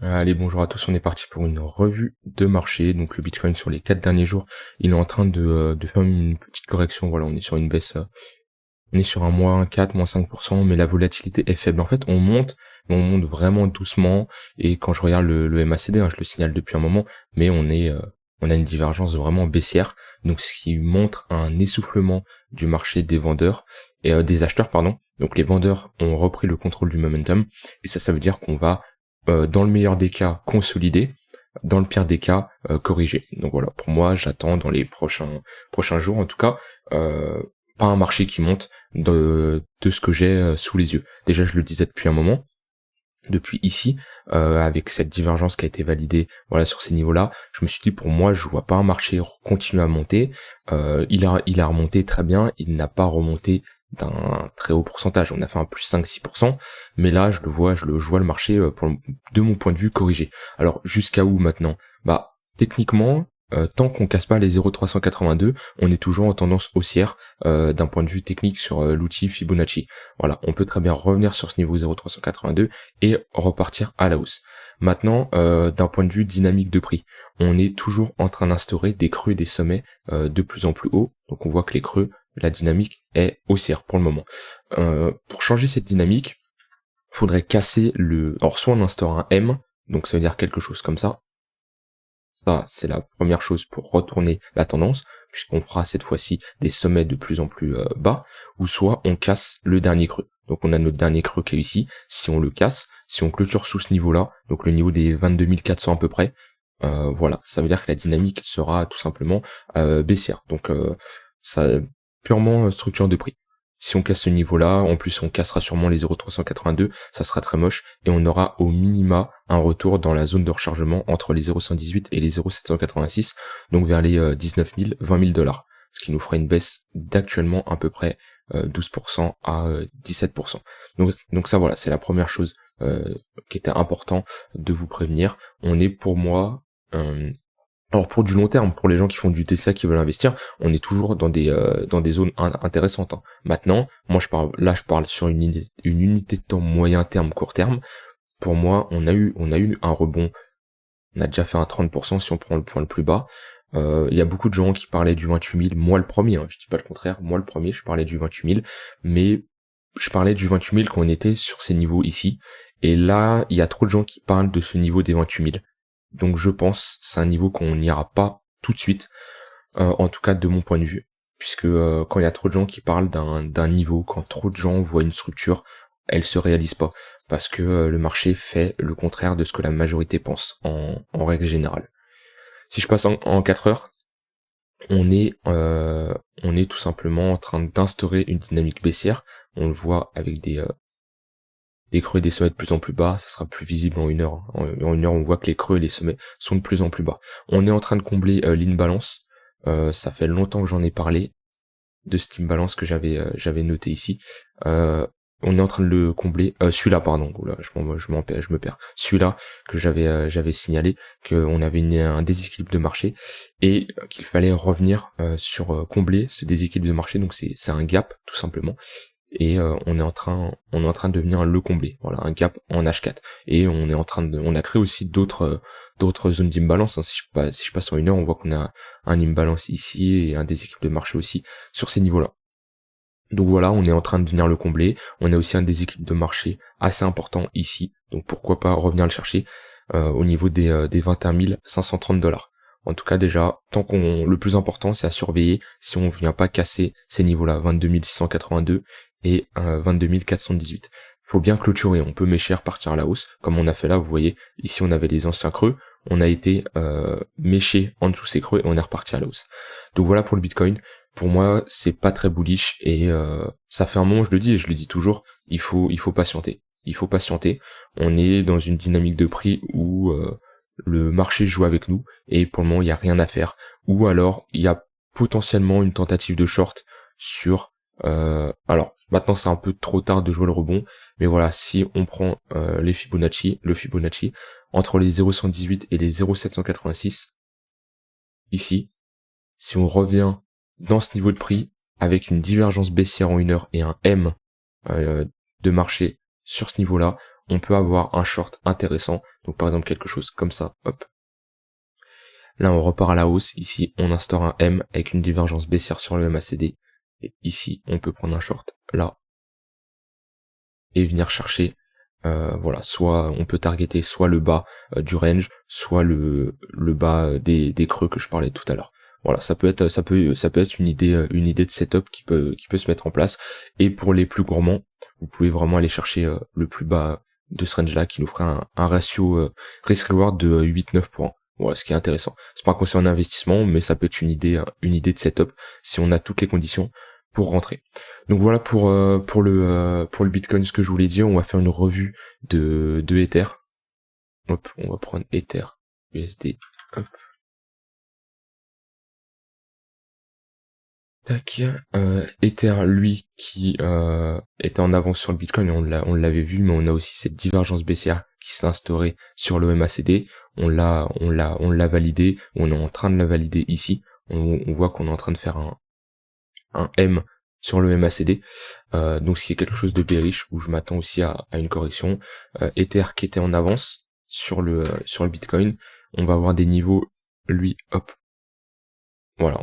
Allez, bonjour à tous, on est parti pour une revue de marché. Donc le Bitcoin sur les 4 derniers jours, il est en train de faire une petite correction. Voilà, on est sur une baisse, on est sur un moins 4, moins 5%, mais la volatilité est faible. En fait, on monte, mais on monte vraiment doucement. Et quand je regarde le MACD, je le signale depuis un moment, mais on a une divergence vraiment baissière. Donc ce qui montre un essoufflement du marché des vendeurs et des acheteurs, pardon. Donc les vendeurs ont repris le contrôle du momentum, et ça veut dire qu'on va dans le meilleur des cas, consolider, dans le pire des cas, corriger. Donc voilà, pour moi, j'attends dans les prochains jours, en tout cas, pas un marché qui monte de ce que j'ai sous les yeux. Déjà, je le disais depuis un moment, depuis ici, avec cette divergence qui a été validée, voilà, sur ces niveaux-là, je me suis dit, pour moi, je vois pas un marché continuer à monter. Il a remonté très bien, il n'a pas remonté d'un très haut pourcentage. On a fait un plus 5-6%, mais là, je vois le marché, de mon point de vue, corrigé. Alors, jusqu'à où maintenant? Bah, techniquement, tant qu'on casse pas les 0,382, on est toujours en tendance haussière, d'un point de vue technique sur l'outil Fibonacci. Voilà, on peut très bien revenir sur ce niveau 0,382 et repartir à la hausse. Maintenant, d'un point de vue dynamique de prix, on est toujours en train d'instaurer des creux et des sommets de plus en plus hauts. Donc on voit que les creux, la dynamique est haussière pour le moment. Pour changer cette dynamique, faudrait casser alors soit on instaure un M, donc ça veut dire quelque chose comme ça. Ça, c'est la première chose pour retourner la tendance, puisqu'on fera cette fois-ci des sommets de plus en plus bas, ou soit on casse le dernier creux. Donc on a notre dernier creux qui est ici, si on le casse, si on clôture sous ce niveau-là, donc le niveau des 22 400 à peu près, voilà, ça veut dire que la dynamique sera tout simplement baissière. Donc ça purement structure de prix. Si on casse ce niveau-là, en plus on cassera sûrement les 0,382, ça sera très moche, et on aura au minima un retour dans la zone de rechargement entre les 0,118 et les 0,786, donc vers les 19 000, 20 000 dollars, ce qui nous fera une baisse d'actuellement à peu près 12% à 17%. Donc ça voilà, c'est la première chose qui était important de vous prévenir. On est pour moi... alors pour du long terme, pour les gens qui font du Tesla, qui veulent investir, on est toujours dans des zones intéressantes. Maintenant, moi je parle sur une unité de temps moyen terme, court terme. Pour moi, on a eu un rebond. On a déjà fait un 30% si on prend le point le plus bas. Il y a beaucoup de gens qui parlaient du 28 000, moi le premier, je dis pas le contraire, moi le premier, je parlais du 28 000, mais je parlais du 28 000 quand on était sur ces niveaux ici. Et là, il y a trop de gens qui parlent de ce niveau des 28 000. Donc je pense c'est un niveau qu'on n'ira pas tout de suite, en tout cas de mon point de vue, puisque quand il y a trop de gens qui parlent d'un niveau, quand trop de gens voient une structure, elle se réalise pas, parce que le marché fait le contraire de ce que la majorité pense, en règle générale. Si je passe en 4 heures, on est tout simplement en train d'instaurer une dynamique baissière. On le voit avec des creux et des sommets de plus en plus bas, ça sera plus visible en une heure. En une heure, on voit que les creux et les sommets sont de plus en plus bas. On est en train de combler l'imbalance. Ça fait longtemps que j'en ai parlé de cet imbalance que j'avais noté ici. On est en train de le combler. Celui-là, pardon. Oula, je me perds. Celui-là que j'avais signalé qu'on avait un déséquilibre de marché et qu'il fallait revenir sur combler ce déséquilibre de marché. Donc c'est un gap tout simplement. Et on est en train de venir le combler. Voilà, un gap en H4. Et on a créé aussi d'autres zones d'imbalance. Si je passe en une heure, on voit qu'on a un imbalance ici et un déséquilibre de marché aussi sur ces niveaux-là. Donc voilà, on est en train de venir le combler. On a aussi un déséquilibre de marché assez important ici. Donc pourquoi pas revenir le chercher au niveau des 21 530 dollars. En tout cas déjà, le plus important c'est à surveiller si on vient pas casser ces niveaux-là, 22 682 et 22 418. Faut bien clôturer, on peut mécher, partir à la hausse, comme on a fait là, vous voyez, ici on avait les anciens creux, on a été méché en dessous ces creux et on est reparti à la hausse. Donc voilà pour le Bitcoin. Pour moi, c'est pas très bullish et ça fait un moment, je le dis et je le dis toujours, il faut patienter. Il faut patienter. On est dans une dynamique de prix où le marché joue avec nous et pour le moment, il n'y a rien à faire. Ou alors, il y a potentiellement une tentative de short sur... alors, maintenant, c'est un peu trop tard de jouer le rebond, mais voilà, si on prend le Fibonacci, entre les 0,118 et les 0,786, ici, si on revient dans ce niveau de prix, avec une divergence baissière en une heure et un M de marché sur ce niveau-là, on peut avoir un short intéressant, donc par exemple quelque chose comme ça, hop. Là on repart à la hausse, ici on instaure un M avec une divergence baissière sur le MACD, et ici on peut prendre un short là, et venir chercher, voilà, soit on peut targeter soit le bas du range, soit le bas des creux que je parlais tout à l'heure. Voilà, ça peut être une idée de setup qui peut se mettre en place. Et pour les plus gourmands, vous pouvez vraiment aller chercher le plus bas de ce range là, qui nous fera un ratio risk reward de 8-9 pour 1. Voilà, ce qui est intéressant. C'est pas un conseil en investissement, mais ça peut être une idée de setup si on a toutes les conditions pour rentrer. Donc voilà pour le Bitcoin, ce que je voulais dire. On va faire une revue de Ether. Hop, on va prendre Ether USD. Hop. Tac. Ether, lui, qui était en avance sur le Bitcoin, on l'avait vu, mais on a aussi cette divergence baissière qui s'est instaurée sur le MACD. On l'a validé. On est en train de la valider ici. On voit qu'on est en train de faire un M sur le MACD, donc ce qui est quelque chose de bearish, où je m'attends aussi à une correction. Ether qui était en avance sur le Bitcoin, on va avoir des niveaux, lui, hop, voilà,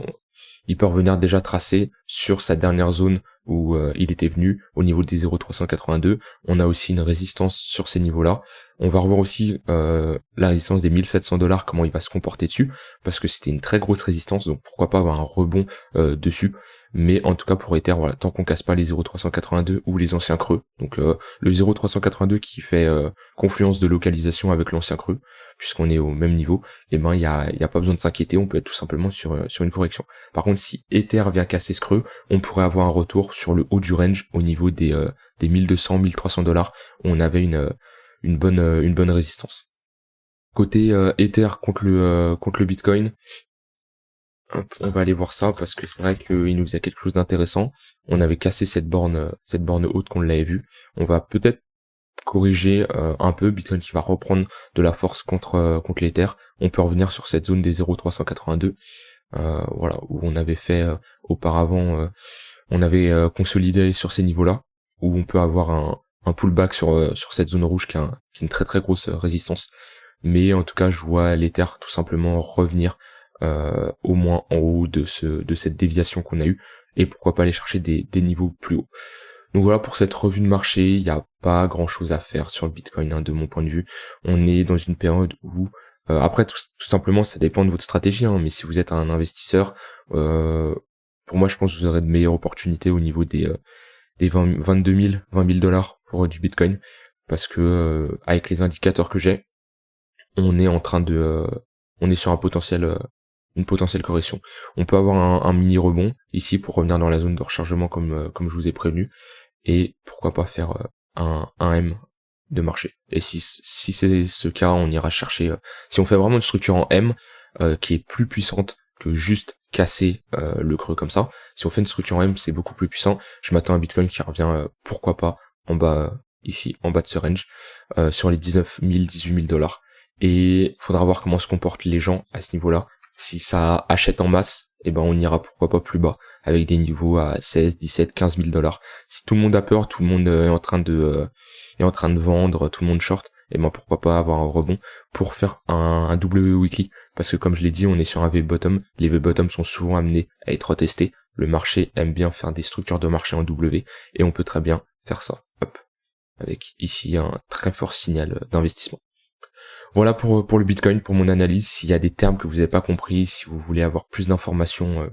il peut revenir déjà tracé sur sa dernière zone où il était venu, au niveau des 0,382. On a aussi une résistance sur ces niveaux-là. On va revoir aussi la résistance des 1700$, comment il va se comporter dessus, parce que c'était une très grosse résistance, donc pourquoi pas avoir un rebond dessus. Mais en tout cas pour Ether, voilà, tant qu'on casse pas les 0,382 ou les anciens creux, donc le 0,382 qui fait confluence de localisation avec l'ancien creux, puisqu'on est au même niveau, et ben il y a pas besoin de s'inquiéter, on peut être tout simplement sur une correction. Par contre, si Ether vient casser ce creux, on pourrait avoir un retour sur le haut du range au niveau des 1200-1300$, où on avait une bonne résistance. Côté Ether contre le Bitcoin, hop, on va aller voir ça parce que c'est vrai qu'il nous faisait quelque chose d'intéressant. On avait cassé cette borne haute qu'on l'avait vu. On va peut-être corriger un peu, Bitcoin qui va reprendre de la force contre l'Ether. On peut revenir sur cette zone des 0,382, voilà, où on avait fait auparavant, on avait consolidé sur ces niveaux-là, où on peut avoir un pullback sur cette zone rouge qui a une très très grosse résistance. Mais en tout cas, je vois l'Ether tout simplement revenir au moins en haut de cette déviation qu'on a eue, et pourquoi pas aller chercher des niveaux plus hauts. Donc voilà pour cette revue de marché, il n'y a pas grand chose à faire sur le Bitcoin, hein, de mon point de vue. On est dans une période où, après tout simplement ça dépend de votre stratégie, hein, mais si vous êtes un investisseur, pour moi je pense que vous aurez de meilleures opportunités au niveau des 22 000, 20 000$ pour du Bitcoin, parce que avec les indicateurs que j'ai, on est en train de, on est sur une potentielle correction. On peut avoir un mini rebond ici pour revenir dans la zone de rechargement comme je vous ai prévenu, et pourquoi pas faire un M de marché. Et si c'est ce cas, on ira chercher, si on fait vraiment une structure en M qui est plus puissante que juste casser le creux comme ça, si on fait une structure en M, c'est beaucoup plus puissant. Je m'attends à un Bitcoin qui revient pourquoi pas en bas, ici en bas de ce range, sur les 19 000, 18 000$. Et faudra voir comment se comportent les gens à ce niveau-là. Si ça achète en masse, eh ben on ira pourquoi pas plus bas, avec des niveaux à 16, 17, 15 000$. Si tout le monde a peur, tout le monde est en train de vendre, tout le monde short, et ben pourquoi pas avoir un rebond pour faire un W weekly, parce que comme je l'ai dit, on est sur un V-bottom, les V-bottom sont souvent amenés à être retestés, le marché aime bien faire des structures de marché en W, et on peut très bien faire ça, hop, avec ici un très fort signal d'investissement. Voilà pour le Bitcoin, pour mon analyse. S'il y a des termes que vous n'avez pas compris, si vous voulez avoir plus d'informations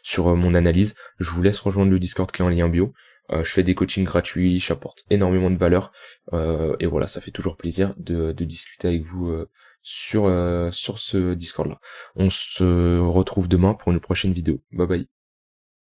sur mon analyse, je vous laisse rejoindre le Discord qui est en lien bio. Je fais des coachings gratuits, j'apporte énormément de valeur, et voilà, ça fait toujours plaisir de discuter avec vous sur ce Discord là. On se retrouve demain pour une prochaine vidéo. Bye bye.